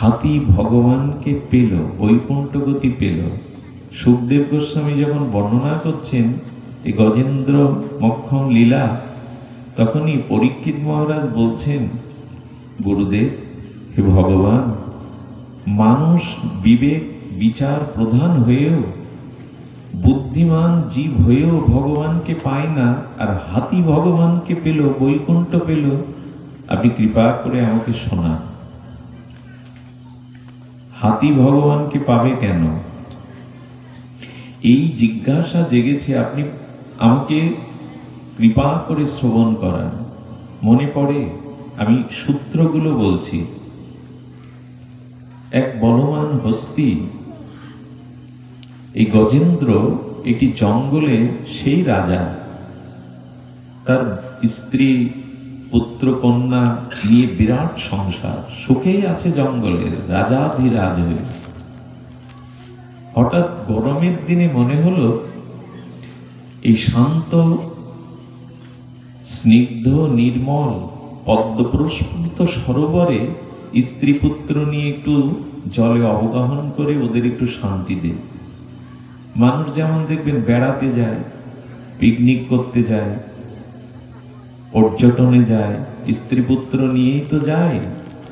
হাতি ভগবানকে পেল, বৈকুণ্ঠ গতি পেল। সুখদেব গোস্বামী যখন বর্ণনা করছেন এই গজেন্দ্র মক্ষম লীলা, তখনই পরীক্ষিত মহারাজ বলছেন, গুরুদেব, হে ভগবান, মানুষ বিবেক বিচার প্রধান হয়েও, বুদ্ধিমান জীব হয়েও ভগবানকে পায় না, আর হাতি ভগবানকে পেল, বৈকুণ্ঠ পেল। আপনি কৃপা করে আমাকে শোনান, হাতি ভগবানকে পাবে কেন? এই জিজ্ঞাসা জেগেছে, আপনি আমাকে কৃপা করে শ্রবণ করান। মনে পড়ে, আমি সূত্রগুলো বলছি। এক বলবান হস্তি, এই গজেন্দ্র একটি জঙ্গলে সেই রাজা, তার স্ত্রী পুত্র কন্যা নিয়ে বিরাট সংসার, সুখেই আছে জঙ্গলের রাজাধিরাজ হয়ে। হঠাৎ গরমের দিনে মনে হলো এই শান্ত স্নিগ্ধ নির্মল পদ্মপ্রস্ফুটিত সরোবরে স্ত্রী পুত্র নিয়ে একটু জলে অবগাহন করে ওদের একটু শান্তি দেন। মানুষ যেমন দেখবেন বেড়াতে যায়, পিকনিক করতে যায়, পর্যটনে যায়, স্ত্রী পুত্র নিয়েই তো যায়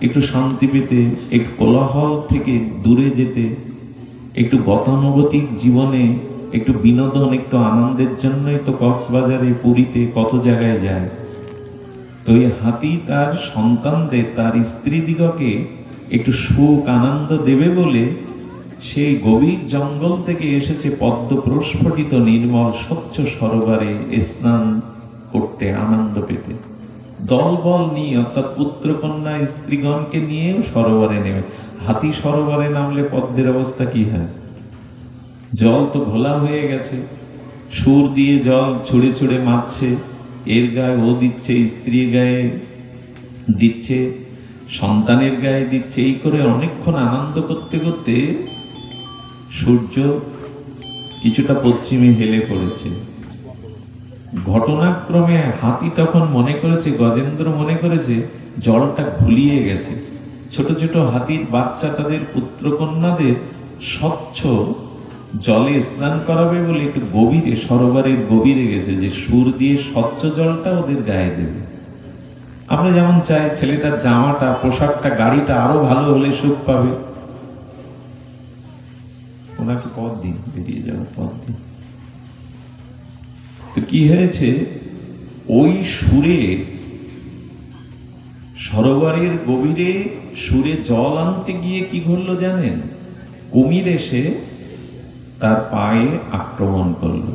একটু শান্তি পেতে, একটু কোলাহল থেকে দূরে যেতে, একটু গতানুগতিক জীবনে একটু বিনোদন, একটু আনন্দের জন্যই তো কক্সবাজারে, পুরীতে, কত জায়গায় যায়। তো এই হাতি তার সন্তানদের, তার স্ত্রীদিগকে একটু সুখ আনন্দ দেবে বলে সেই গভীর জঙ্গল থেকে এসেছে পদ্ম প্রস্ফুটিত নির্মল স্বচ্ছ সরোবরে স্নান করতে, আনন্দ পেতে। দলবল নিয়ে, অর্থাৎ পুত্রকন্যা স্ত্রীগণকে নিয়ে সরোবরে নেমে। হাতি সরোবরে নামলে পদ্মের অবস্থা কি হয়? জল তো ঘোলা হয়ে গেছে, সুর দিয়ে জল ছুঁড়ে ছুঁড়ে মারছে, এর গায়ে ও দিচ্ছে, স্ত্রীর গায়ে দিচ্ছে, সন্তানের গায়ে দিচ্ছে। এই করে অনেকক্ষণ আনন্দ করতে করতে সূর্য কিছুটা পশ্চিমে হেলে পড়েছে। ঘটনাক্রমে হাতি তখন মনে করেছে, গজেন্দ্র মনে করেছে জলটা ঘুলিয়ে গেছে। ছোট ছোট হাতির বাচ্চা তাদের পুত্রকন্যাদের স্বচ্ছ জলে স্নান করাবে বলে একটু গভীরে, সরোবরের গভীরে গেছে, যে সুর দিয়ে স্বচ্ছ জলটা ওদের গায়ে দেবে। আমরা যেমন চাই ছেলেটার জামাটা, পোশাকটা, গাড়িটা আরো ভালো হলে সুখ পাবে। ওনাকে পথ দিন, বেরিয়ে যাওয়ার পথ দিন। তো কি হয়েছে, ওই সুরে, সরোবরের গভীরে সুরে জল আনতে গিয়ে কি ঘটলো জানেন? কুমির এসে তার পায়ে আক্রমণ করলো।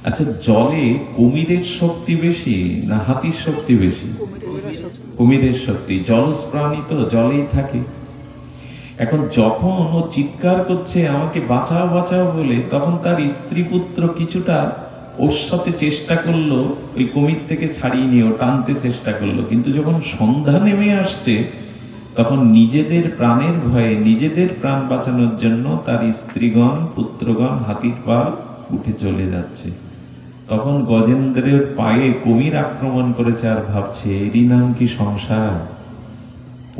আচ্ছা, জলে কুমিরের শক্তি বেশি না হাতির শক্তি বেশি? কুমিরের শক্তি। জলজ প্রাণী তো জলেই থাকে। এখন যখন ও চিৎকার করছে আমাকে বাঁচাও বাঁচাও বলে, তখন তার স্ত্রী পুত্র কিছুটা ওর সাথে চেষ্টা করলো ওই কুমির থেকে ছাড়িয়ে নিয়ে, ও টানতে চেষ্টা করলো। কিন্তু যখন সন্ধ্যা নেমে আসছে, তখন নিজেদের প্রাণের ভয়ে, নিজেদের প্রাণ বাঁচানোর জন্য তার স্ত্রীগণ, পুত্রগণ হাতির পাল উঠে চলে যাচ্ছে। তখন গজেন্দ্রের পায়ে কুমির আক্রমণ করেছে, আর ভাবছে এরই নাম কি সংসার?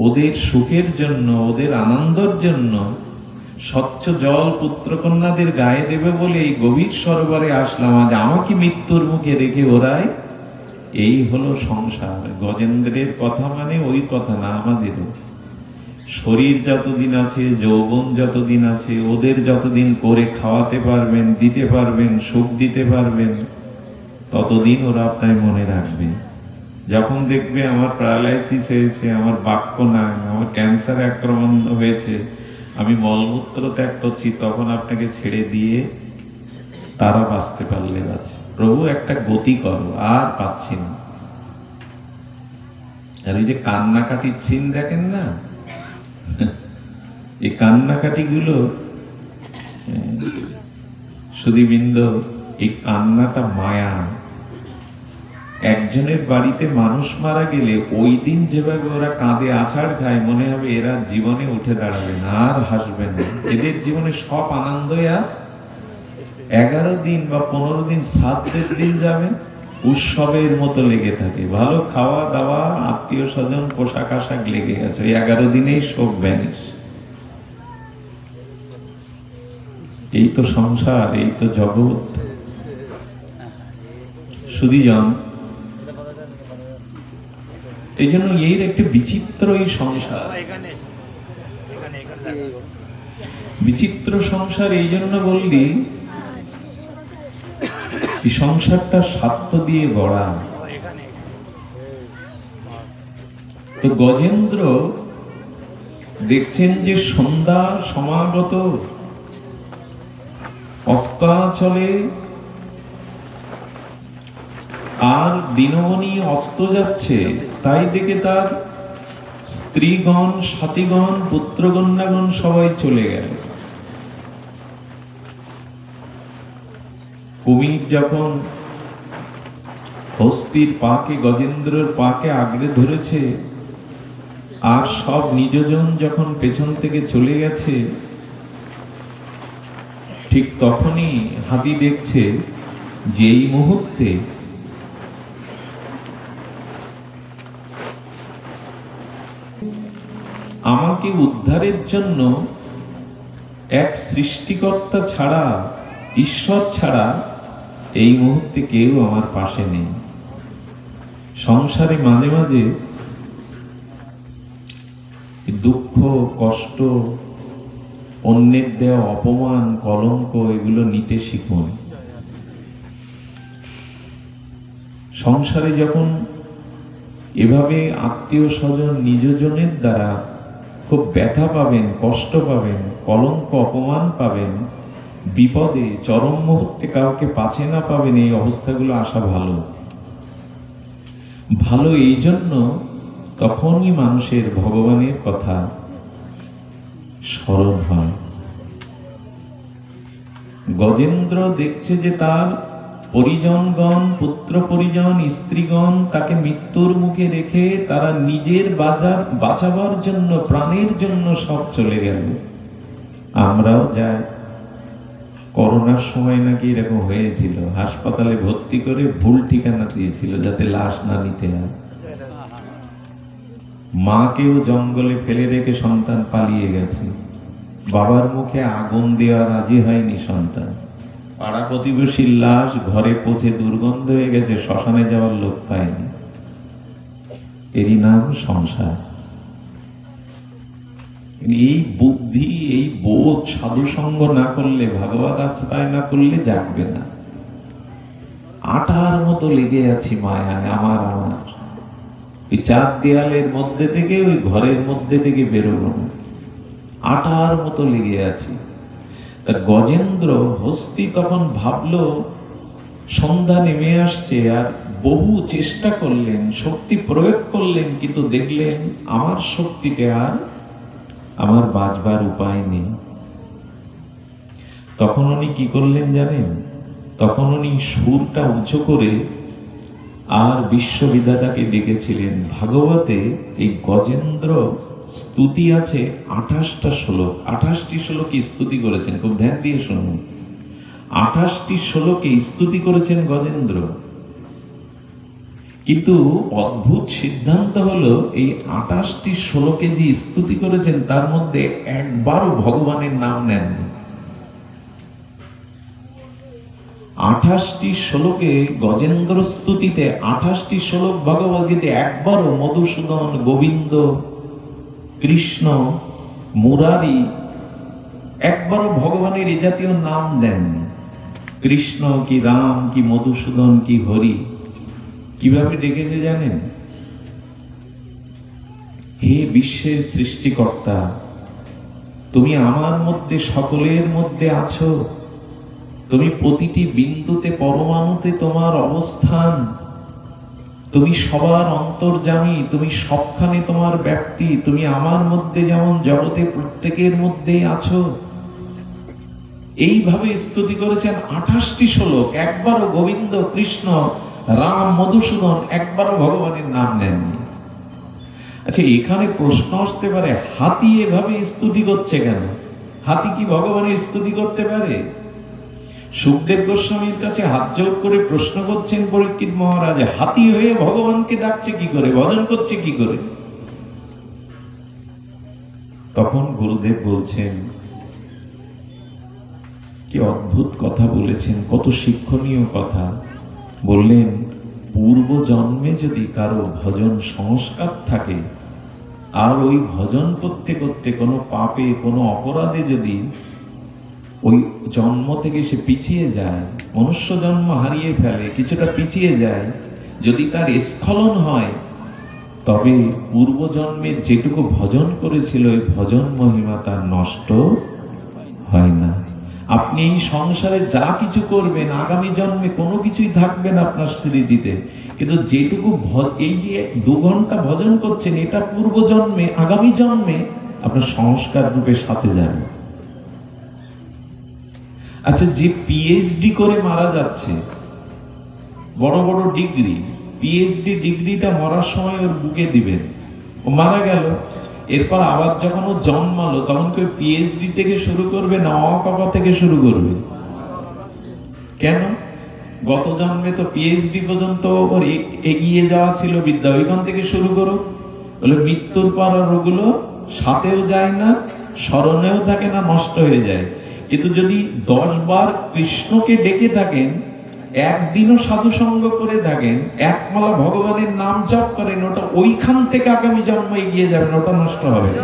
ওদের সুখের জন্য, ওদের আনন্দের জন্য স্বচ্ছ জল পুত্রকন্যাদের গায়ে দেবে বলে এই গভীর সরোবরে আসলাম, আজ আমাকে মৃত্যুর মুখে রেখে ওরাই। এই হলো সংসার। গজেন্দ্রের কথা মানে ওই কথা না, আমাদেরও শরীর যতদিন আছে, যৌবন যতদিন আছে, ওদের যতদিন করে খাওয়াতে পারবেন, দিতে পারবেন, সুখ দিতে পারবেন, ততদিন ওরা আপনার মনে রাখবে। যখন দেখবে আমার প্যারালাইসিস হয়েছে, আমার বাক্য নাই, আমার ক্যান্সার আক্রমণ হয়েছে, আমি মলমূত্র ত্যাগ করছি, তখন আপনাকে ছেড়ে দিয়ে তারা বাঁচতে পারলে বাঁচে। প্রভু একটা গতি করো, আর পাচ্ছি না। আর এই যে কান্নাকাটির সিন দেখেন না, এই কান্নাকাটি গুলো সুধীবৃন্দ, এই কান্নাটা মায়া। একজনের বাড়িতে মানুষ মারা গেলে ওই দিন যেভাবে ওরা কাঁদে আছাড় খায়, মনে হবে এরা জীবনে উঠে দাঁড়াবে না, আর হাসবে না। এদের জীবনে সব আনন্দই আজ 11 দিন বা 15 দিন শ্রাদ্ধের দিন যাবে, উৎসবের মতো লেগে থাকে। ভালো খাওয়া দাওয়া, আত্মীয় স্বজন, পোশাক আশাক লেগে গেছে, ওই 11 দিনেই শোক ভ্যানিশ। এই তো সংসার, এই তো জগৎ। সুধীজন, এই জন্য এর একটি বিচিত্র এই সংসার। বিচিত্র সংসার এই জন্য বললি, এই সংসারটা স্বার্থ দিয়ে গড়া। তো গজেন্দ্র দেখছেন যে সন্ধ্যা সমাগত, অস্তাচলে, আর দিনমণি অস্ত যাচ্ছে। তাই দেখে তার স্ত্রীগণ, সাথীগণ, পুত্রকন্যাগণ সবাই চলে গেল। কুমির যখন হস্তির পাকে, গজেন্দ্রের পাকে আগড়ে ধরেছে, আর সব নিজজন যখন পেছন থেকে চলে গেছে, ঠিক তখনই হাতি দেখছে যে এই মুহূর্তে আমাকে উদ্ধারের জন্য এক সৃষ্টিকর্তা ছাড়া, ঈশ্বর ছাড়া এই মুহূর্তে কেউ আমার পাশে নেই। সংসারে মাঝে মাঝে দুঃখ, কষ্ট, অন্যের দেওয়া অপমান, কলঙ্ক, এগুলো নিতে শিখুন। সংসারে যখন এভাবে আত্মীয় স্বজন, নিজজনের দ্বারা খুব ব্যথা পাবেন, কষ্ট পাবেন, কলঙ্ক, অপমান পাবেন, বিপদে চরম মুহূর্তে কাউকে পাশে না পাবেন, এই অবস্থাগুলো আসা ভালো। ভালো এই জন্য তখনই মানুষের ভগবানের কথা স্মরণ হয়। গজেন্দ্র দেখছে যে তার পরিজনগণ, পুত্র পরিজন, স্ত্রীগণ তাকে মৃত্যুর মুখে রেখে তারা নিজের বাঁচাবার জন্য, প্রাণের জন্য সব চলে গেল। আমরাও যাই। করোনার সময় নাকি এরকম হয়েছিল, হাসপাতালে ভর্তি করে ভুল ঠিকানা দিয়েছিল যাতে লাশ না নিতে হয়। মাকেও জঙ্গলে ফেলে রেখে সন্তান পালিয়ে গেছে। বাবার মুখে আগুন দেওয়া রাজি হয়নি সন্তান। পাড়া প্রতিবেশীর লাশ ঘরে পৌঁছে দুর্গন্ধ হয়ে গেছে, শ্মশানে যাওয়ার লোক পায়নি। এরই নাম সংসার। এই বুদ্ধি, এই বোধ সাধু সঙ্গ না করলে, ভাগবত আশ্রয় না করলে জাগবে না। আটার মতো লেগে আছি মায়ায়, আমার আমার। এই চার দেয়ালের মধ্যে থেকে, ওই ঘরের মধ্যে থেকে বেরোবো না, আটার মতো লেগে আছি। তা গজেন্দ্র, হস্তি তখন ভাবলো সন্ধ্যা নেমে আসছে, আর বহু চেষ্টা করলেন, শক্তি প্রয়োগ করলেন, কিন্তু দেখলেন আমার শক্তিতে আর আমার বাঁচবার উপায় নেই। তখন উনি কি করলেন জানেন? তখন উনি সুরটা উঁচু করে আর বিশ্ববিধাতাকে ডেকেছিলেন। ভাগবতে এই গজেন্দ্র স্তুতি আছে 28টা শ্লোক। 28টি শ্লোকে স্তুতি করেছেন, খুব ধ্যান দিয়ে শুনুন। 28টি শ্লোকে স্তুতি করেছেন গজেন্দ্র। কিন্তু অদ্ভুত সিদ্ধান্ত হলো, এই 28টি শ্লোকে যে স্তুতি করেছেন তার মধ্যে একবারও ভগবানের নাম নেননি। 28টি শ্লোকে গজেন্দ্র স্তুতিতে, 28টি শ্লোক ভগবদ্গীতে একবারও মধুসূদন, গোবিন্দ, কৃষ্ণ, মুরারি, একবারও ভগবানের এ জাতীয় নাম দেননি। কৃষ্ণ কি রাম কি মধুসূদন কি হরি, কিভাবে ডেকেছে জানেন? হে বিশ্বের সৃষ্টিকর্তা, তুমি আমার মধ্যে, সকলের মধ্যে আছো। তুমি প্রতিটি বিন্দুতে, পরমাণুতে তোমার অবস্থান। তুমি সবার অন্তর্যামী, তুমি সবখানে তোমার ব্যাপ্তি। তুমি আমার মধ্যে যেমন জগতে প্রত্যেকের মধ্যেই আছো। এইভাবে স্তুতি করেছেন 28টি শ্লোক। একবারও গোবিন্দ, কৃষ্ণ, রাম, মধুসূদন, একবারও ভগবানের নাম নেননি। আচ্ছা, এখানে প্রশ্ন আসতে পারে, হাতি এভাবে স্তুতি করছে কেন? হাতি কি ভগবানের স্তুতি করতে পারে? সুখদেব গোস্বামীর কাছে হাত জোড় করে প্রশ্ন করছেন পরীক্ষিত মহারাজ, হাতি হয়ে ভগবানকে ডাকছে কি করে, ভজন করছে কি করে? তখন গুরুদেব বলছেন, কি অদ্ভুত কথা বলেছেন, কত শিক্ষণীয় কথা বললেন। পূর্ব জন্মে যদি কারো ভজন সংস্কার থাকে, আর ওই ভজন করতে করতে কোনো পাপে কোনো অপরাধে যদি ওই জন্ম থেকে সে পিছিয়ে যায়, মনুষ্য জন্ম হারিয়ে ফেলে, কিছুটা পিছিয়ে যায়, যদি তার স্খলন হয়, তবে পূর্বজন্মের যেটুকু ভজন করেছিল ওই ভজন মহিমা তার নষ্ট হয় না। আপনি এই সংসারে যা কিছু করবেন, আগামী জন্মে কোনো কিছুই থাকবে না আপনার স্মৃতিতে, কিন্তু যেটুকু এই যে 2 ঘন্টা ভজন করছেন, এটা পূর্বজন্মে আগামী জন্মে আপনার সংস্কার রূপে সাথে যাবে। আচ্ছা, যে পিএইচডি করে মারা যাচ্ছে, বড় বড় ডিগ্রি, পিএইচডি ডিগ্রিটা মরার সময় ওর বুকে দিবেন, ও মারা গেল, এরপর আবার যখন ও জন্মালো তখন কেউ পিএইচডি থেকে শুরু করবে না অকপা থেকে শুরু করবে? কেন? গত জন্মে তো পিএইচডি পর্যন্ত ওর এগিয়ে যাওয়া ছিল বিদ্যা, ওইখান থেকে শুরু করো। বলে মৃত্যুর পর আর ওগুলো সাথেও যায় না, স্মরণেও থাকে না, নষ্ট হয়ে যায়। কিন্তু যদি 10 বার কৃষ্ণকে ডেকে থাকেন, একদিনও সাধু সঙ্গ করে থাকেন, একমালা ভগবানের নাম জপ করেন, ওটা ওইখান থেকে আগামী জন্ম এগিয়ে যাবেন, ওটা নষ্ট হবে না,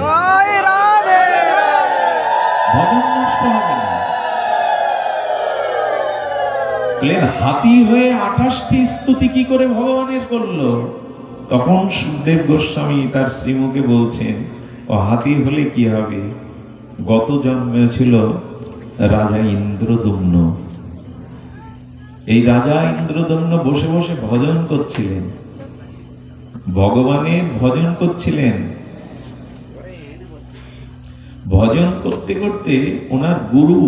ভজন নষ্ট হবে না। হাতি হয়ে 28টি স্তুতি কি করে ভগবানের করলো? তখন সুখদেব গোস্বামী তার শ্রীমুখে বলছেন, ও হাতি হলে কি হবে, গত জন্মে ছিল রাজা ইন্দ্রদম্ন। এই রাজা ইন্দ্রদম্ন বসে বসে ভজন করছিলেন, ভগবানের ভজন করছিলেন। ভজন করতে করতে ওনার গুরু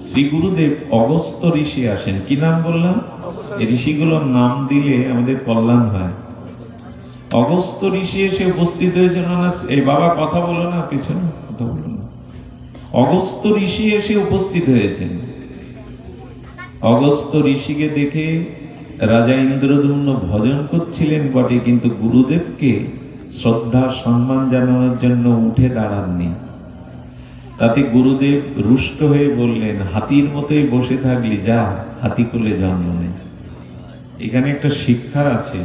শ্রী গুরুদেব অগস্ত্য ঋষি আসেন। কি নাম বললাম? এই ঋষিগুলোর নাম দিলে আমাদের কল্যাণ হয়। অগস্ত্য ঋষি এসে উপস্থিত হয়েছেন। এই বাবা কথা বলো না, পিছনে কথা বলো না। অগস্ত্য ঋষি এসে উপস্থিত হয়েছেন। অগস্ত্য ঋষিকে দেখে রাজা ইন্দ্রদম্ন ভজন করছিলেন বটে, কিন্তু গুরুদেবকে শ্রদ্ধা সম্মান জানানোর জন্য উঠে দাঁড়াননি। তাতে গুরুদেব রুষ্ট হয়ে বললেন, হাতির মতোই বসে থাকলি, যা হাতি কোলে জন্ম নে। এখানে একটা শিক্ষার আছে,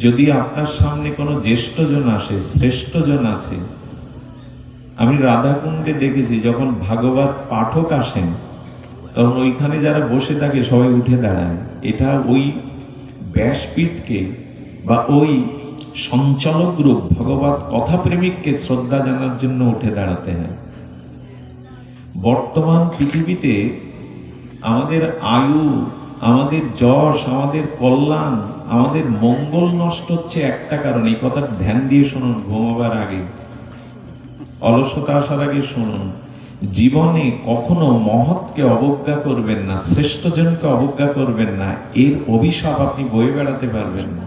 যদি আপনার সামনে কোনো জ্যেষ্ঠজন আসে, শ্রেষ্ঠজন আছে, আমি রাধাকুণ্ডে দেখেছি যখন ভাগবত পাঠক আসেন তখন ওইখানে যারা বসে থাকে সবাই উঠে দাঁড়ায়। এটা ওই ব্যাসপীঠকে বা ওই সঞ্চালক রূপ ভগবত কথা প্রেমিককে শ্রদ্ধা জানার জন্য উঠে দাঁড়াতে হয়। বর্তমান পৃথিবীতে আমাদের আয়ু, আমাদের যশ, আমাদের কল্যাণ, আমাদের মঙ্গল নষ্ট হচ্ছে একটা কারণে। এই কথাটা ধ্যান দিয়ে শুনুন, ঘুমাবার আগে, অলসতা আসার আগে শুনুন। জীবনে কখনো মহৎকে অবজ্ঞা করবেন না, শ্রেষ্ঠজনকে অবজ্ঞা করবেন না, এর অভিশাপ আপনি বয়ে বেড়াতে পারবেন না।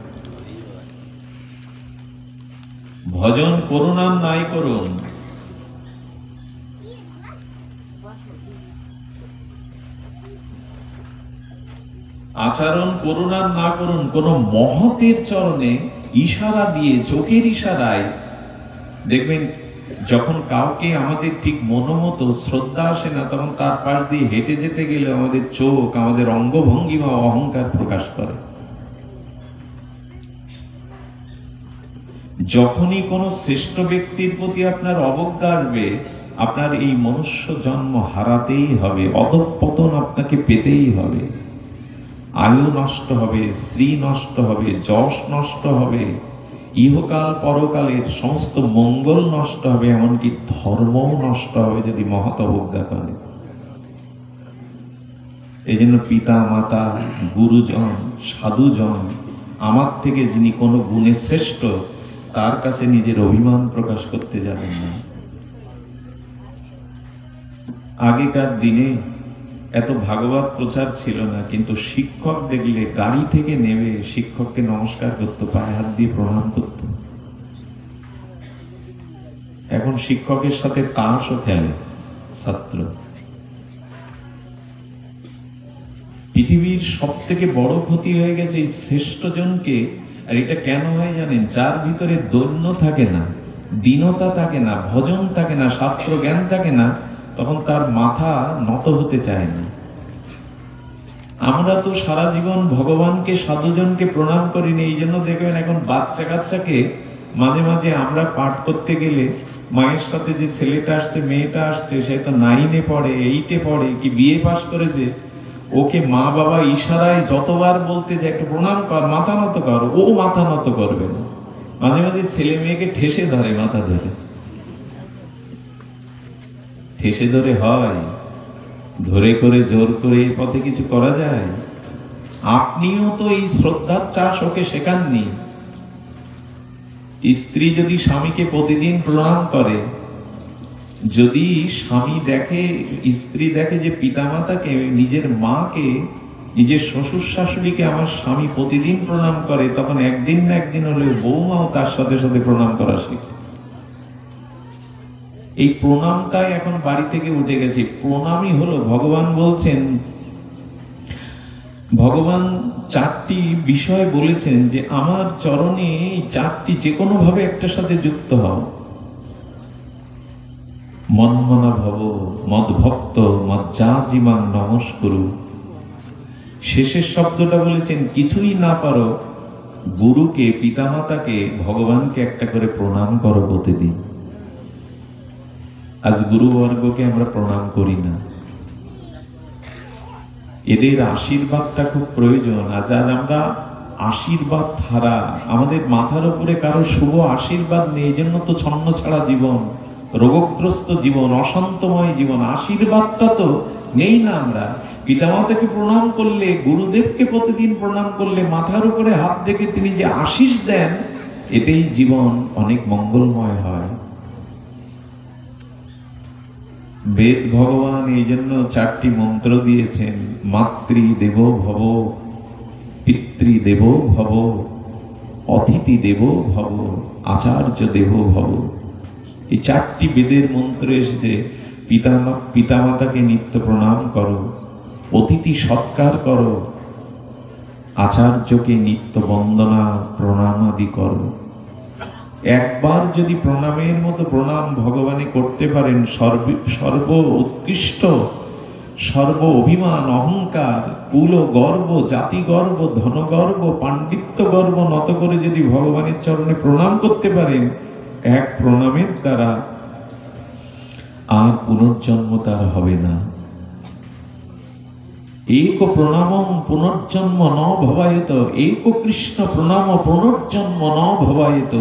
ভজন করুন আর নাই করুন, আচরণ করুন আর না করুন, কোন মহতের চরণে ইশারা দিয়ে, চোখের ইশারায় দেখবেন, যখন কাউকে আমাদের ঠিক মনোমতো শ্রদ্ধা আসে না, তখন তার পাশ দিয়ে হেঁটে যেতে গেলে আমাদের চোখ, আমাদের অঙ্গভঙ্গিমা অহংকার প্রকাশ করে। যখনই কোনো শ্রেষ্ঠ ব্যক্তির প্রতি আপনার অবজ্ঞা আসবে, আপনার এই মনুষ্য জন্ম হারাতেই হবে, অধঃপতন আপনাকে পেতেই হবে। আয়ু নষ্ট হবে, শ্রী নষ্ট হবে, যশ নষ্ট হবে, ইহকাল পরকালের সমস্ত মঙ্গল নষ্ট হবে, এমনকি ধর্মও নষ্ট হবে যদি মহৎ অবজ্ঞা করে। এই জন্য পিতা মাতা, গুরুজন, সাধুজন, আমার থেকে যিনি কোনো গুণে শ্রেষ্ঠ, তার কাছে নিজের অভিমান প্রকাশ করতে যাবেন না। আগেকার দিনে এত ভাগবত প্রচার ছিল না, কিন্তু শিক্ষক দেখলে গাড়ি থেকে নেমে শিক্ষককে নমস্কার করত, পায়ে হাত দিয়ে প্রণাম করত। এখন শিক্ষকের সাথে তাসও খেলে ছাত্র। পৃথিবীর সব থেকে বড় ক্ষতি হয়ে গেছে এই শ্রেষ্ঠজনকে। আর এটা কেন হয় জানেন? যার ভিতরে দৈন্য থাকে না, দীনতা থাকে না, ভজন থাকে না, শাস্ত্র জ্ঞান থাকে না, তখন তার মাথা নত হতে চায় না। আমরা তো সারা জীবন ভগবানকে, সাধুজনকে প্রণাম করিনি। এই জন্য দেখবেন এখন বাচ্চা কাচ্চাকে মাঝে মাঝে আমরা পাঠ করতে গেলে মায়ের সাথে যে ছেলেটা আসছে, মেয়েটা আসছে, সে তো 9-এ পড়ে, 8-এ পড়ে, কি বিএ পাস করেছে, ওকে মা বাবা ইশারায় যতবার বলতে যে একটু প্রণাম কর, মাথা নত কর, ও মাথা নত করবে না। মাঝে মাঝে ছেলে মেয়েকে ঠেসে ধরে, মাথা ধরে ঠেসে ধরে হয়, ধরে করে জোর করে এই পথে কিছু করা যায়? আপনিও তো এই শ্রদ্ধার চাষ ওকে শেখাননি। স্ত্রী যদি স্বামীকে প্রতিদিন প্রণাম করে, যদি স্বামী দেখে, স্ত্রী দেখে যে পিতামাতাকে, নিজের মাকে, নিজের শ্বশুর শাশুড়িকে আমার স্বামী প্রতিদিন প্রণাম করে, তখন একদিন না একদিন হলেও বৌমাও তার সাথে সাথে প্রণাম করা শিখে। এই প্রণামটাই এখন বাড়ি থেকে উঠে গেছে। প্রণামই হলো, ভগবান বলছেন, ভগবান 4টি বিষয় বলেছেন যে আমার চরণে এই 4টি যে কোনো ভাবে একটার সাথে যুক্ত হও। মন্মনা ভব, মদ্ভক্ত, মজ্জাজিমাং নমস্কুরু। শেষের শব্দটা বলেছেন, কিছুই না পারো, গুরুকে, পিতামাতাকে, ভগবানকে একটা করে প্রণাম করো প্রতিদিন। আজ গুরুবর্গকে আমরা প্রণাম করি না। এদের আশীর্বাদটা খুব প্রয়োজন। আজ আমরা আশীর্বাদ ছাড়া, আমাদের মাথার উপরে কারো শুভ আশীর্বাদ নেই। এই জন্য তো ছন্ন ছাড়া জীবন, রোগগ্রস্ত জীবন, অশান্তময় জীবন। আশীর্বাদটা তো নেই না। আমরা পিতামাতাকে প্রণাম করলে, গুরুদেবকে প্রতিদিন প্রণাম করলে, মাথার উপরে হাত রেখে তিনি যে আশীষ দেন, এতেই জীবন অনেক মঙ্গলময় হয়। বেদ ভগবান এই জন্য 4টি মন্ত্র দিয়েছেন, মাতৃ দেব ভব, পিতৃ দেব ভব, অতিথি দেব ভব, আচার্য দেব ভব। এই 4টি বেদের মন্ত্র এসেছে। পিতামাতাকে নিত্য প্রণাম করো, অতিথি সৎকার করো, আচার্যকে নিত্য বন্দনা প্রণাম আদি করো। একবার যদি প্রণামের মতো প্রণাম ভগবানে করতে পারেন, সর্ব উৎকৃষ্ট, সর্ব অভিমান, অহংকার, কুল গর্ব, জাতি গর্ব, ধন গর্ব, পাণ্ডিত্য গর্ব নত করে যদি ভগবানের চরণে প্রণাম করতে পারেন, এক প্রণামের দ্বারা আর পুনর্জন্ম তার হবে না। এক প্রণামং পুনর্জন্ম ন ভবায়ত, এক কৃষ্ণ প্রণাম পুনর্জন্ম ন ভবায়ত।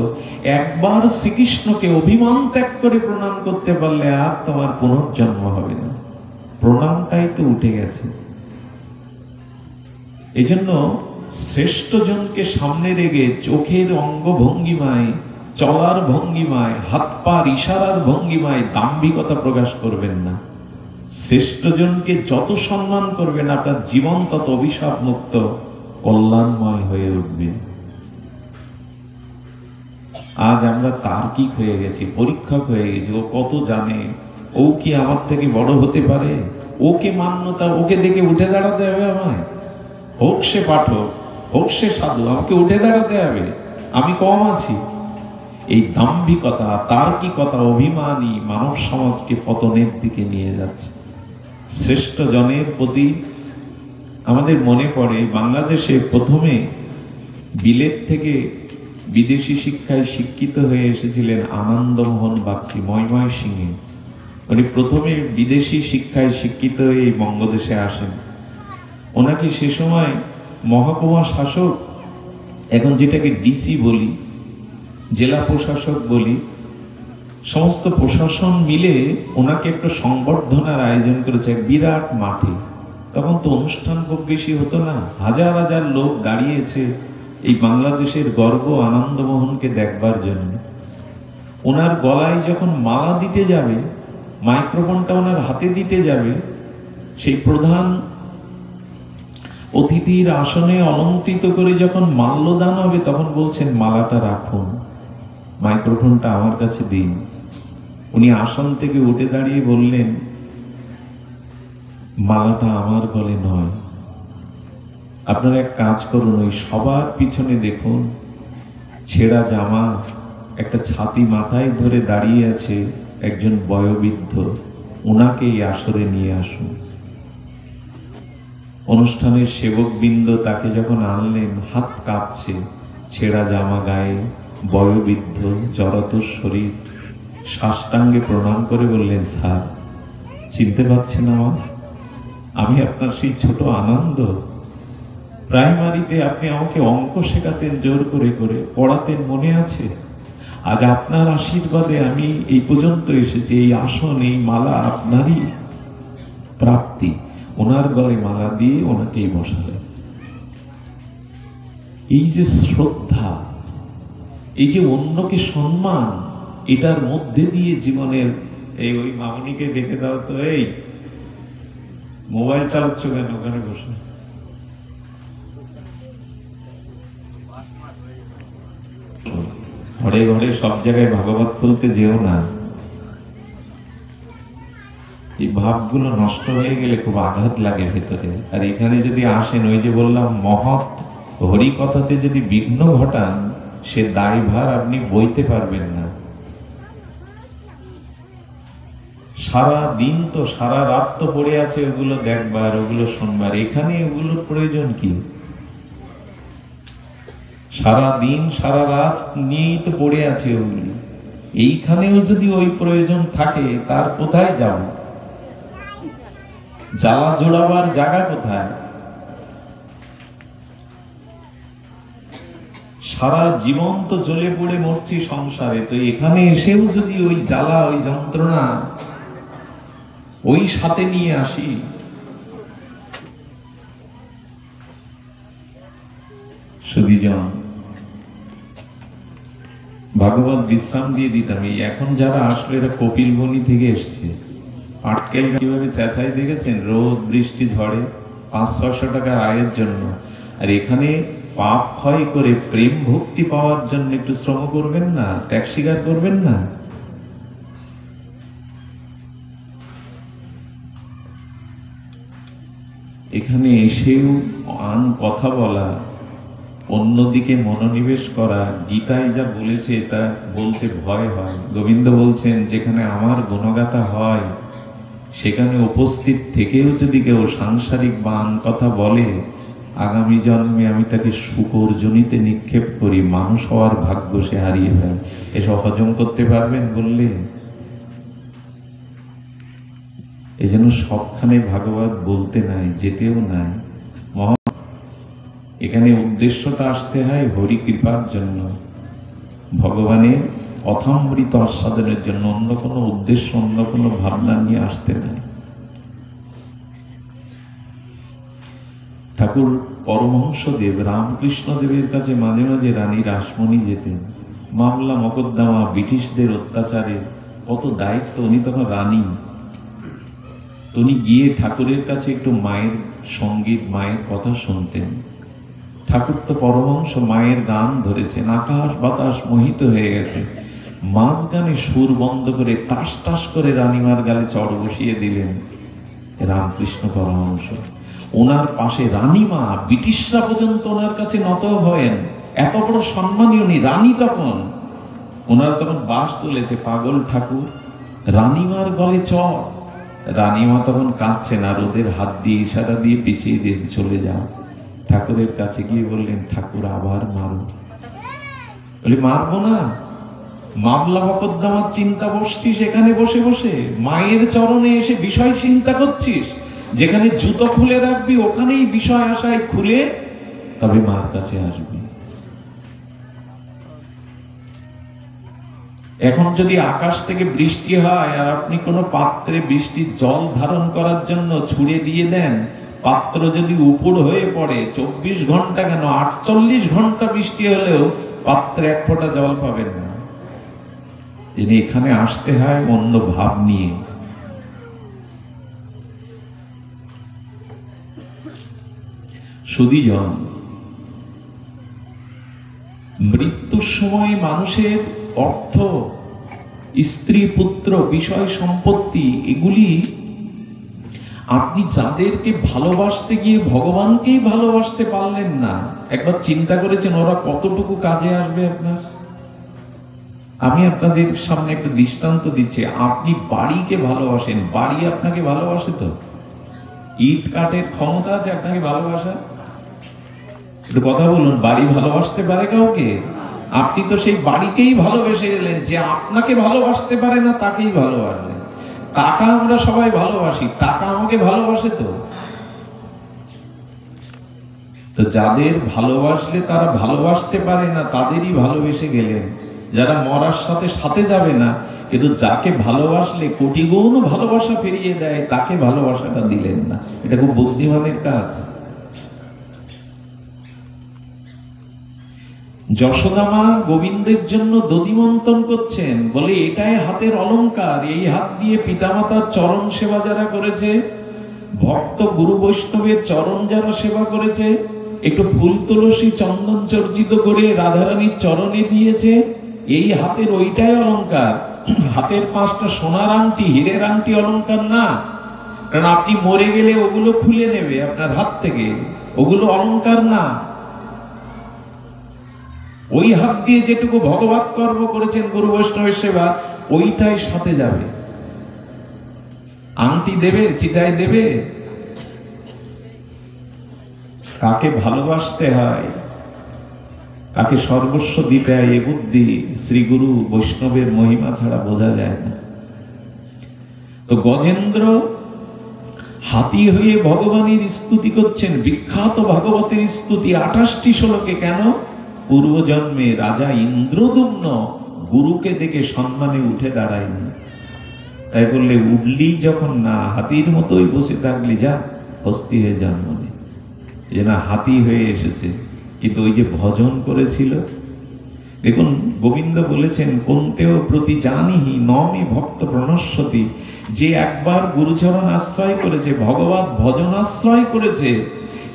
একবার শ্রীকৃষ্ণকে অভিমান ত্যাগ করে প্রণাম করতে পারলে আর তোমার পুনর্জন্ম হবে না। প্রণামটাই তো উঠে গেছে। এই জন্য শ্রেষ্ঠজনকে সামনে রেখে চোখের অঙ্গভঙ্গিমায়, চলার ভঙ্গিমায়, হাত পার ইশারার ভঙ্গিমায় দাম্ভিকতা প্রকাশ করবেন না। শ্রেষ্ঠজনকে যত সম্মান করবেন, আপনার জীবন তত অভিশাপ মুক্ত, কল্যাণময় হয়ে উঠবে। আজ আমরা তার্কিক হয়ে গেছি, পরীক্ষক হয়ে গেছি। ও কত জানে, ও কি আমার থেকে বড় হতে পারে, ওকে মান্যতা, ওকে দেখে উঠে দাঁড়াতে হবে আমায়। হোক সে পাঠক, হোক সে সাধু, আমাকে উঠে দাঁড়াতে হবে, আমি কম আছি। এই দাম্ভিকতা, তার্কিকতা, অভিমানী মানব সমাজকে পতনের দিকে নিয়ে যাচ্ছে। শ্রেষ্ঠ জনের প্রতি আমাদের মনে পড়ে, বাংলাদেশে প্রথমে বিলেত থেকে বিদেশি শিক্ষায় শিক্ষিত হয়ে এসেছিলেন আনন্দমোহন বাগচি, ময়মনসিংহে। উনি প্রথমে বিদেশি শিক্ষায় শিক্ষিত হয়ে এই বঙ্গদেশে আসেন। ওনাকে সে সময় মহকুমা শাসক, এখন যেটাকে ডিসি বলি, জেলা প্রশাসক বলি, সমস্ত প্রশাসন মিলে ওনাকে একটা সংবর্ধনার আয়োজন করেছে এক বিরাট মাঠে। তখন তো অনুষ্ঠান খুব বেশি হতো না, হাজার হাজার লোক দাঁড়িয়েছে এই বাংলাদেশের গর্ব আনন্দমোহনকে দেখবার জন্য। ওনার গলায় যখন মালা দিতে যাবে, মাইক্রোফোনটা ওনার হাতে দিতে যাবে, সেই প্রধান অতিথির আসনে অলঙ্কৃত করে যখন মাল্যদান হবে, তখন বলছেন মালাটা রাখুন, মাইক্রোফোনটা আমার কাছে দিন। উনি আসন থেকে উঠে দাঁড়িয়ে বললেন, মালাটা আমার গলে নয়, আপনারা এক কাজ করুন, ওই সবার পিছনে দেখুন ছেঁড়া জামা, একটা ছাতি মাথায় ধরে দাঁড়িয়ে আছে একজন বয়োবৃদ্ধ, ওনাকে এই আসরে নিয়ে আসুন। অনুষ্ঠানের সেবকবৃন্দ তাকে যখন আনলেন, হাত কাঁপছে, ছেঁড়া জামা গায়ে, বয়োবৃদ্ধ, জড়তর শরীর, সাষ্টাঙ্গে প্রণাম করে বললেন, স্যার চিনতে পারছেন আমার? আমি আপনার সেই ছোট আনন্দ। প্রাইমারিতে আপনি আমাকে অঙ্ক শেখাতেন জোর করে করে, পড়াতেন, মনে আছে? আজ আপনার আশীর্বাদে আমি এই পর্যন্ত এসেছি। এই আসন, এই মালা আপনারই প্রাপ্তি। ওনার গলায় মালা দিয়ে ওনাকেই বসালেন। এই যে শ্রদ্ধা, এই যে অন্যকে সম্মান, এটার মধ্যে দিয়ে জীবনের এই ওই মামনিকে ডেকে দাও তো, এই মোবাইল চালাচ্ছ কেন ওখানে বসে? ঘরে ঘরে সব জায়গায় ভাগবত বলতে যেও না। এই ভাবগুলো নষ্ট হয়ে গেলে খুব আঘাত লাগে ভেতরে। আর এখানে যদি আসেন, ওই যে বললাম মহৎ হরি কথাতে যদি বিঘ্ন ঘটান, সে দায়ভার আপনি বইতে পারবেন না। সারা দিন তো, সারা রাত তো পড়ে আছে ওগুলো দেখবার, ওগুলো শুনবার। এখানে ওগুলোর প্রয়োজন কি? সারা দিন সারা রাত নিয়েই তো পড়ে আছে ওগুলি। এইখানেও যদি ওই প্রয়োজন থাকে, তার কোথায় যাব? জ্বালা জোড়াবার জায়গা কোথায়? সারা জীবন তো জ্বলে পড়ে মরছি সংসারে, তো এখানে এসেও যদি ওই জ্বালা, ওই যন্ত্রণা ওই সাথে নিয়ে আসি, সুধীজন ভাগবত বিশ্রাম দিয়ে দিতাম। এই এখন যারা আসলো এরা কপিলবনি থেকে এসছে। পাটকেল কিভাবে চেঁচাই দেখেছেন? রোদ বৃষ্টি ঝড়ে 500-600 টাকার আয়ের জন্য। আর এখানে পাপ ক্ষয় করে প্রেম ভক্তি পাওয়ার জন্য একটু শ্রম করবেন না? ত্যাগ স্বীকার করবেন না? এখানে এসেও আন কথা বলা, অন্যদিকে মনোনিবেশ করা, গীতায় যা বলেছে তা বলতে ভয় হয়। গোবিন্দ বলছেন, যেখানে আমার গুণগাথা হয় সেখানে উপস্থিত থেকেও যদি কেউ সাংসারিক বান কথা বলে, আগামী জন্মে আমি তাকে শুকর জনিতে নিক্ষেপ করি, মানুষ হওয়ার ভাগ্য সে হারিয়ে ফেলে। এসব হজম করতে পারবেন বললে? এই জন্য সবখানে ভাগবত বলতে নাই, যেতেও নাই। এখানে উদ্দেশ্যটা আসতে হয় হরি কৃপার জন্য, ভগবানের কথামৃত আস্বাদনের জন্য। অন্য কোনো উদ্দেশ্য, অন্য কোনো ভাবনা নিয়ে আসতে নাই। ঠাকুর পরমহংসদেব রামকৃষ্ণ দেবের কাছে মাঝে মাঝে রানী রাসমণি যেতেন। মামলা মকদ্দমা, ব্রিটিশদের অত্যাচারে কত দায়িত্ব। উনি তখন রানী। উনি গিয়ে ঠাকুরের কাছে একটু মায়ের সঙ্গীত, মায়ের কথা শুনতেন। ঠাকুর তো পরমহংস, মায়ের গান ধরেছেন, আকাশ বাতাস মোহিত হয়ে গেছে। মাঝ গানে সুর বন্ধ করে টাস টাস করে রানীমার গালে চড় বসিয়ে দিলেন রামকৃষ্ণ পরমহংস। ওনার পাশে রানীমা, ব্রিটিশরা পর্যন্ত ওনার কাছে নত হয়েন। এত বড় সম্মানী উনি, রানী তখন। ওনার তখন বাস তুলেছে পাগল ঠাকুর, রানীমার গলে চড়। রানীমা তখন কাঁদছেন, আর ওদের হাত দিয়ে ইশারা দিয়ে পিছিয়ে দিয়ে চলে যাও। ঠাকুরের কাছে গিয়ে বললেন, ঠাকুর আবার মারো। বলি, মারবো না, মামলা মকদ্দমার চিন্তা বসছিস এখানে বসে বসে, মায়ের চরণে এসে বিষয় চিন্তা করছিস। যেখানে জুতো খুলে রাখবি ওখানেই বিষয় আশায় খুলে তবে মার কাছে আসবি। এখন যদি আকাশ থেকে বৃষ্টি হয় আর আপনি কোনো পাত্রে বৃষ্টির জল ধারণ করার জন্য ছুঁড়ে দিয়ে দেন, পাত্র যদি উপর হয়ে পড়ে, 24 ঘন্টা কেন 48 ঘন্টা বৃষ্টি হলেও পাত্রে এক ফোঁটা জল পাবেন না। এখানে আসতে হয় অন্য ভাব নিয়ে। সুধীজন, মৃত্যুর সময় মানুষের অর্থ, স্ত্রী পুত্র, বিষয় সম্পত্তি, এগুলি আপনি যাদেরকে ভালোবাসতে গিয়ে ভগবানকেই ভালোবাসতে পারলেন না, একবার চিন্তা করেছেন ওরা কতটুকু কাজে আসবে আপনার? আমি আপনাদের সামনে একটা দৃষ্টান্ত দিচ্ছি। আপনি বাড়িকে ভালোবাসেন, বাড়ি আপনাকে ভালোবাসে তো? ইট কাঠের ক্ষমতা আছে আপনাকে ভালোবাসা? একটু কথা বলুন, বাড়ি ভালোবাসতে পারে কাউকে? আপনি তো সেই বাড়িকেই ভালোবেসে গেলেন, যে আপনাকে ভালোবাসতে পারে না তাকেই ভালোবাসলেন। টাকা আমরা সবাই ভালোবাসি, টাকা আমাকে ভালোবাসে তো? তো যাদের ভালোবাসলে তারা ভালোবাসতে পারে না তাদেরই ভালোবেসে গেলেন। যারা মরার সাথে সাথে যাবে না, কিন্তু যাকে ভালোবাসলে কোটি গুণ ভালোবাসা ফিরিয়ে দেয় তাকে ভালোবাসাটা দিলেন না। এটা খুব বুদ্ধিমানের কাজ। যশোদা মা গোবিন্দের জন্য দধিমন্থন করছেন, বলে এটাই হাতের অলংকার, এই হাত দিয়ে পিতামাতার চরণ সেবা যারা করেছে, ভক্ত গুরু বৈষ্ণবের চরণ যারা সেবা করেছে, একটু ফুল তুলসী চন্দন চর্চিত করে রাধারানীর চরণে দিয়েছে, এই হাতের ওইটাই অলংকার। হাতের 5টা সোনার আংটি হীরের আংটি অলংকার না, কারণ আপনি মরে গেলে ওগুলো খুলে নেবে আপনার হাত থেকে, ওগুলো অলংকার না। ওই হাত দিয়ে যেটুকু ভগবত কর্ম করেছেন গুরু বৈষ্ণবের সেবা, ওইটাই সাথে যাবে। আংটি দেবে, চিটাই দেবে? কাকে ভালোবাসতে হয়, কাকে সর্বস্ব দিতে হয়, এ বুদ্ধি শ্রী গুরু বৈষ্ণবের মহিমা ছাড়া বোঝা যায় না। তো গজেন্দ্র হাতি হয়ে ভগবানের স্তুতি করছেন, বিখ্যাত ভাগবতের স্তুতি 28টি শ্লোকে। কেন? পূর্বজন্মে রাজা ইন্দ্রদুম্ন গুরুকে দেখে সম্মানে উঠে দাঁড়ায়নি, তাই বললে উঠলি যখন না, হাতির মতোই বসে থাকলি, যা হস্তি হয়ে জন্ম নে। যে না, হাতি হয়ে এসেছে, কিন্তু ওই যে ভজন করেছিল। দেখুন গোবিন্দ বলেছেন, কোনতেও প্রতি জানিহি নমে ভক্ত প্রণশ্যতি। যে একবার গুরুচরণ আশ্রয় করেছে, ভগবত ভজন আশ্রয় করেছে,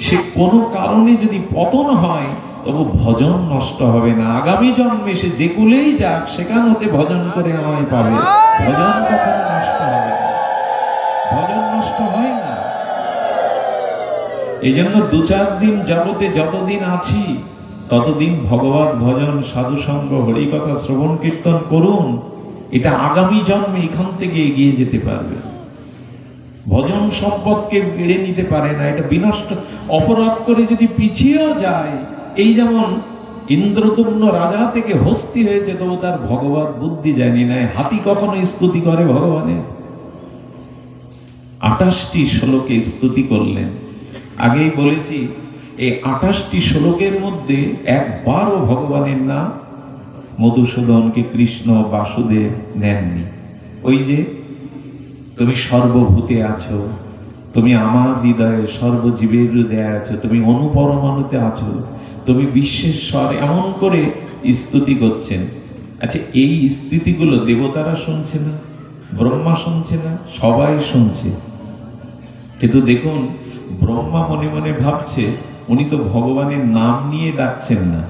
সে কোনো কারণে যদি পতন হয় তবু ভজন নষ্ট হবে না। আগামী জন্মে সে যে কুলেই যাক, সেখান হতে ভজন করে আমায় পাবে। ভজন কখনো নষ্ট হবে না, ভজন নষ্ট হয় না। এই জন্য 2-4 দিন জগতে যতদিন আছি ততদিন ভগবত ভজন সাধু সঙ্গ হরিকথা শ্রবণ কীর্তন করুন। এটা আগামী জন্মে এখান থেকে এগিয়ে যেতে পারবে। ভজন সম্পদকে কেড়ে নিতে পারে না, এটা বিনষ্ট। অপরাধ করে যদি পিছিয়েও যায়, এই যেমন ইন্দ্রদুম্ন রাজা থেকে হস্তি হয়েছে, তবু তার ভগবত বুদ্ধি জানি নাই। হাতি কখনো স্তুতি করে ভগবানের? 28টি শ্লোকে স্তুতি করলেন। আগেই বলেছি, এই 28টি শ্লোকের মধ্যে একবারও ভগবানের নাম মধুসূদনকে কৃষ্ণ বাসুদেব নেননি। ওই যে তুমি সর্বভূতে আছো, তুমি আমার হৃদয়ে সর্বজীবের হৃদয়ে আছো, তুমি অনুপরমাণুতে আছো, তুমি বিশ্বেশ্বর, এমন করে স্তুতি করছেন। আচ্ছা, এই স্তুতিগুলো দেবতারা শুনছে না? ব্রহ্মা শুনছে না? সবাই শুনছে। কিন্তু দেখুন, ব্রহ্মা মনে মনে ভাবছে উনি তো ভগবানের নাম নিয়ে ডাকছেন না,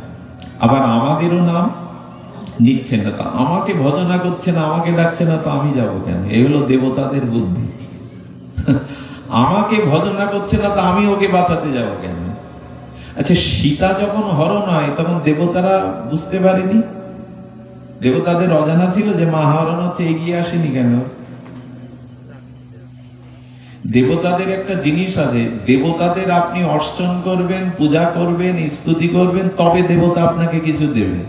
আবার আমাদেরও নাম নিচ্ছেন না, তা আমাকে ভজনা করছে না, আমাকে ডাকছে না, তো আমি যাব কেন? এই হলো দেবতাদের বুদ্ধি। আমাকে ভজনা করছে না, তো আমি ওকে বাঁচাতে যাব কেন? আচ্ছা, সীতা যখন হরণ হয় তখন দেবতারা বুঝতে পারেনি? দেবতাদের অজানা ছিল যে মা হরণ হচ্ছে, এগিয়ে আসেনি কেন? দেবতাদের একটা জিনিস আছে, দেবতাদের আপনি অর্চন করবেন, পূজা করবেন, স্তুতি করবেন, তবে দেবতা আপনাকে কিছু দেবে।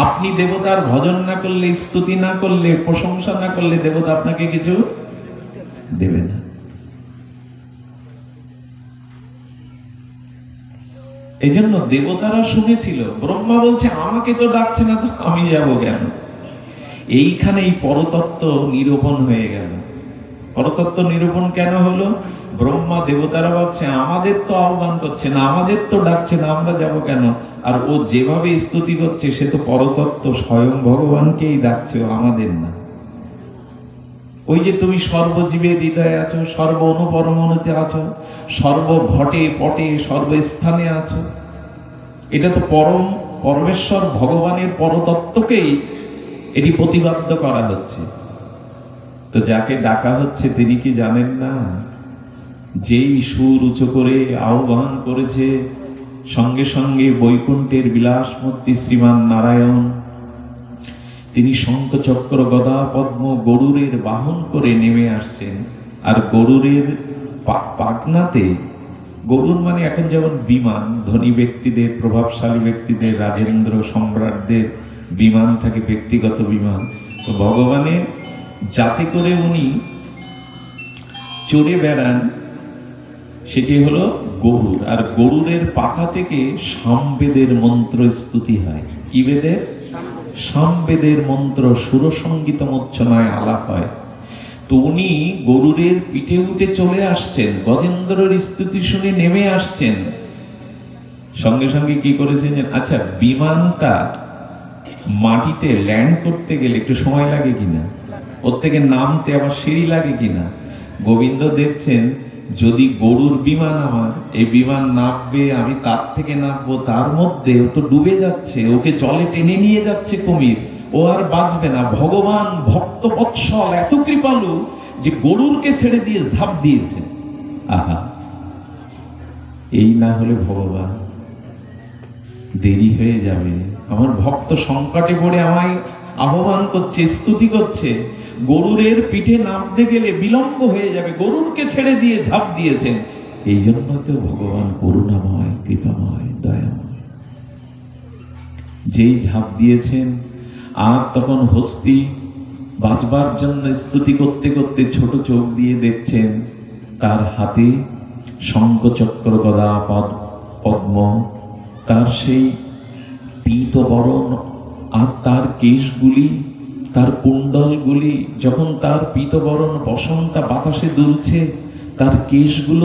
আপনি দেবতার ভজন না করলে, স্তুতি না করলে, প্রশংসা না করলে দেবতা আপনাকে কিছু দেবে না। এই জন্য দেবতারা শুনেছিল, ব্রহ্মা বলছে আমাকে তো ডাকছে না, তো আমি যাব কেন? এইখানেই পরতত্ত্ব নিরূপণ হয়ে গেল। পরতত্ত্ব নিরূপণ কেন হলো? ব্রহ্মা দেবতারা ভাবছে আমাদের তো আহ্বান করছে না, আমাদের তো ডাকছে না, আমরা যাব কেন? আর ও যেভাবে স্তুতি করছে, সে তো পরতত্ত্ব স্বয়ং ভগবানকেই ডাকছে, ও আমাদের না। ওই যে তুমি সর্বজীবের হৃদয়ে আছো, সর্ব অনুপরমাণুতে আছো, সর্বঘটে পটে সর্বস্থানে আছো, এটা তো পরমেশ্বর ভগবানের পরতত্ত্বকেই এটি প্রতিপাদ্য করা হচ্ছে। তো যাকে ডাকা হচ্ছে তিনি কি জানেন না? যেই সুর উঁচু করে আহ্বান করেছে, সঙ্গে সঙ্গে বৈকুণ্ঠের বিলাসমূর্তি শ্রীমান নারায়ণ তিনি শঙ্খ চক্র গদা পদ্ম গরুরের বাহন করে নেমে আসছেন। আর গরুরের পাখনাতে, গরুর মানে এখন যেমন বিমান, ধনী ব্যক্তিদের, প্রভাবশালী ব্যক্তিদের, রাজেন্দ্র সম্রাটদের বিমান থাকে, ব্যক্তিগত বিমান, তো ভগবানের যাতে করে উনি চড়ে বেড়ান সেটি হলো গরুর। আর গরুরের পাখা থেকে সামবেদের মন্ত্র স্তুতি হয়। কি বেদের? সামবেদের মন্ত্র সুরসঙ্গীত মূর্ছনায় আলাপ হয়। তো উনি গরুরের পিঠে উঠে চলে আসছেন, গজেন্দ্রের স্তুতি শুনে নেমে আসছেন। সঙ্গে সঙ্গে কি করেছেন? আচ্ছা, বিমানটা মাটিতে ল্যান্ড করতে গেলে একটু সময় লাগে কিনা, ওর থেকে নামতে আবার সিঁড়ি লাগে কিনা, গোবিন্দ দেখছেন যদি গরুর বিমান আমার, এই বিমান নামবে, আমি তার থেকে নামবো, তার মধ্যে ও তো ডুবে যাচ্ছে, ওকে জলে টেনে নিয়ে যাচ্ছে কুমির, ও আর বাঁচবে না। ভগবান ভক্ত বৎসল এত কৃপালু যে গরুরকে ছেড়ে দিয়ে ঝাঁপ দিয়েছেন। আহা, এই না হলে ভগবান, দেরি হয়ে যাবে, আমার ভক্ত সংকটে পড়ে আমায় আহ্বান করছে, স্তুতি করছে, গরুরের পিঠে নামতে গেলে বিলম্ব হয়ে যাবে, গরুরকে ছেড়ে দিয়ে ঝাঁপ দিয়েছেন। এই জন্য তো ভগবান করুণাময়, কৃপাময়, দয়াময়। যেই ঝাঁপ দিয়েছেন, আর তখন হস্তি বাঁচবার জন্য স্তুতি করতে করতে ছোট চোখ দিয়ে দেখছেন তার হাতে শঙ্খচক্র গদা পদ্ম, তার সেই পীতবরণ, আর তার কেশগুলি, তার কুণ্ডলগুলি, যখন তার পীতবরণ বসনটা বাতাসে দুলছে, তার কেশগুলো